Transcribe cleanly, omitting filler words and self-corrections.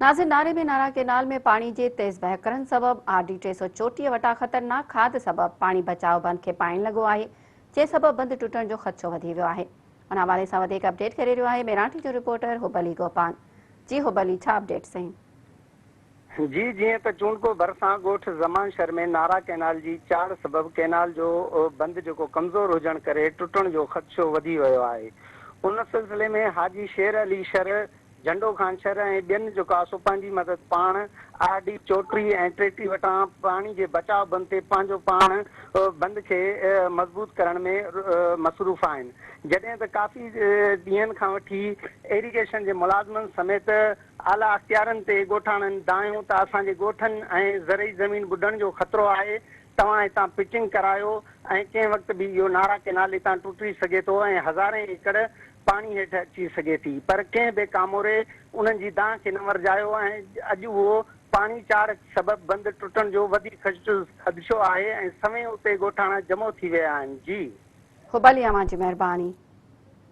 नाज़िर, नारे में नारा केनाल में पानी जे तेज़ बहकरण सबब RD 334 वटा ख़तरनाक खाद सबब पानी बचाव बंद खे पाइण लॻो आहे, जे सबब बंद टुटण जो ख़दशो वधी वियो आहे। उन हवाले सां वधीक अपडेट करे रहियो आहे मेराठी जो रिपोर्टर हुबली गोपान। जी हुबली, छा अपडेट्स आहिनि? जी, जीअं त चूंडको भरिसां ॻोठ ज़मानशहर में नारा कैनाल जी चाड़ सबब कैनाल जो बंद जेको कमज़ोर हुजण करे टुटण जो ख़दशो वधी वियो आहे। उन सिलसिले में हाजी शेर अली शर, झंडो ख़ान शर ऐं ॿियनि जेको आहे सो पंहिंजी मदद पाण RD 34 ऐं 33 वटां पाणी जे बचाव बंद ते पंहिंजो पाण बंद खे मज़बूत करण में मसरूफ़ आहिनि। जॾहिं त काफ़ी ॾींहंनि खां वठी इरिगेशन जे मुलाज़िमनि समेत आला अख़्तियारनि ते ॻोठाणनि दायूं त असांजे ॻोठनि ऐं ज़रई ज़मीन ॿुॾण जो ख़तरो आहे, तव्हां हितां पिचिंग करायो ऐं कंहिं वक़्तु बि इहो नारा केनाल हितां टुटी सघे थो ऐं हज़ारे एकड़ पाणी हेठि अची सघे थी। पर कंहिं बि कामोरे उन्हनि जी दांह खे न वरजायो ऐं अॼु उहो पाणी चाड़ सबब बंदि टुटण जो वधीक ख़दशो आहे ऐं सवें उते ॻोठाणा जमो थी विया आहिनि। जी हुबली, अव्हां जी महिरबानी।